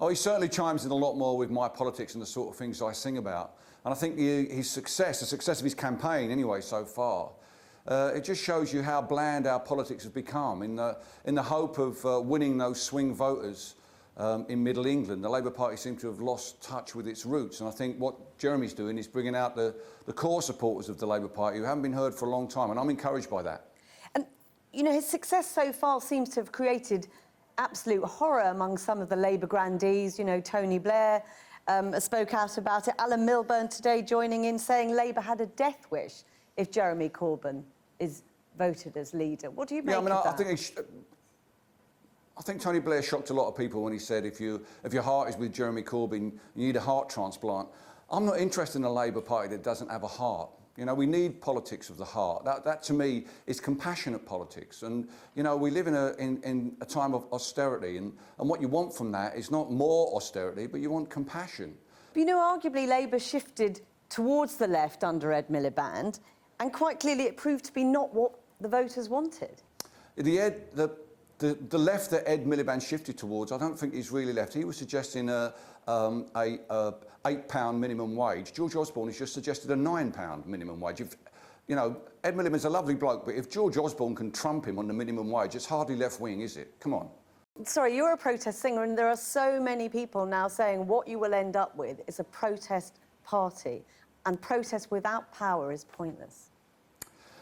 Oh, he certainly chimes in a lot more with my politics and the sort of things I sing about. And I think his success, the success of his campaign anyway so far, it just shows you how bland our politics has become in the hope of winning those swing voters in Middle England. The Labour Party seems to have lost touch with its roots, and I think what Jeremy's doing is bringing out the core supporters of the Labour Party who haven't been heard for a long time, and I'm encouraged by that. And, you know, his success so far seems to have created absolute horror among some of the Labour grandees. You know, Tony Blair spoke out about it. Alan Milburn today joining in, saying Labour had a death wish if Jeremy Corbyn is voted as leader. What do you make of that? I think Tony Blair shocked a lot of people when he said if your heart is with Jeremy Corbyn, you need a heart transplant. I'm not interested in a Labour Party that doesn't have a heart. You know, we need politics of the heart. That to me is compassionate politics. And you know, we live in a time of austerity, and what you want from that is not more austerity, but you want compassion. But you know, arguably Labour shifted towards the left under Ed Miliband, and quite clearly it proved to be not what the voters wanted. The left that Ed Miliband shifted towards, I don't think he's really left. He was suggesting a £8 minimum wage. George Osborne has just suggested a £9 minimum wage. You know, Ed Miliband's a lovely bloke, but if George Osborne can trump him on the minimum wage, it's hardly left-wing, is it? Come on. Sorry, you're a protest singer, and there are so many people now saying what you will end up with is a protest party, and protest without power is pointless.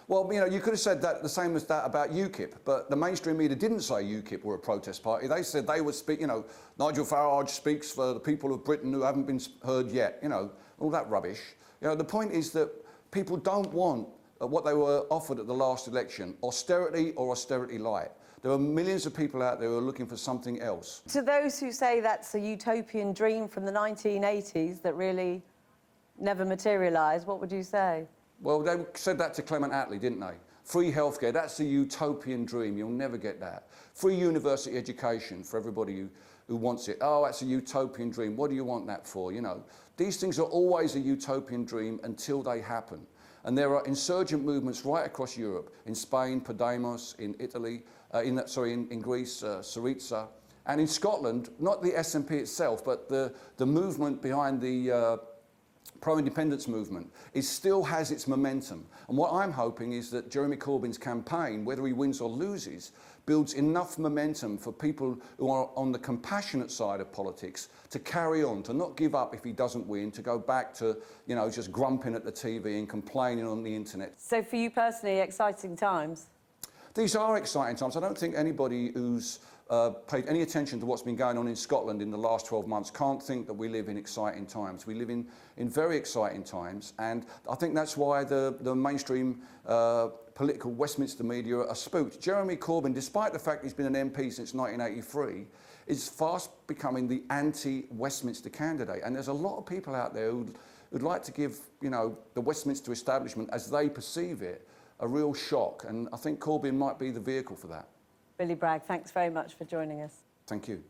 Well, you know, you could have said that the same as that about UKIP, but the mainstream media didn't say UKIP were a protest party. They said they would speak, you know, Nigel Farage speaks for the people of Britain who haven't been heard yet, you know, all that rubbish. You know, the point is that people don't want what they were offered at the last election, austerity or austerity light. There are millions of people out there who are looking for something else. To those who say that's a utopian dream from the 1980s that really never materialised, what would you say? Well, they said that to Clement Attlee, didn't they? Free healthcare, that's a utopian dream. You'll never get that. Free university education for everybody who wants it. Oh, that's a utopian dream. What do you want that for? You know, these things are always a utopian dream until they happen. And there are insurgent movements right across Europe, in Spain, Podemos, in Italy, in Greece, Syriza, and in Scotland, not the SNP itself, but the movement behind the pro-independence movement, it still has its momentum. And what I'm hoping is that Jeremy Corbyn's campaign, whether he wins or loses, builds enough momentum for people who are on the compassionate side of politics to carry on, to not give up if he doesn't win, to go back to, you know, just grumping at the TV and complaining on the internet. So for you personally, exciting times? These are exciting times. I don't think anybody who's paid any attention to what's been going on in Scotland in the last 12 months can't think that we live in exciting times. We live in very exciting times, and I think that's why the mainstream political Westminster media are spooked. Jeremy Corbyn, despite the fact he's been an MP since 1983, is fast becoming the anti-Westminster candidate, and there's a lot of people out there who'd like to give, you know, the Westminster establishment, as they perceive it, a real shock, and I think Corbyn might be the vehicle for that. Billy Bragg, thanks very much for joining us. Thank you.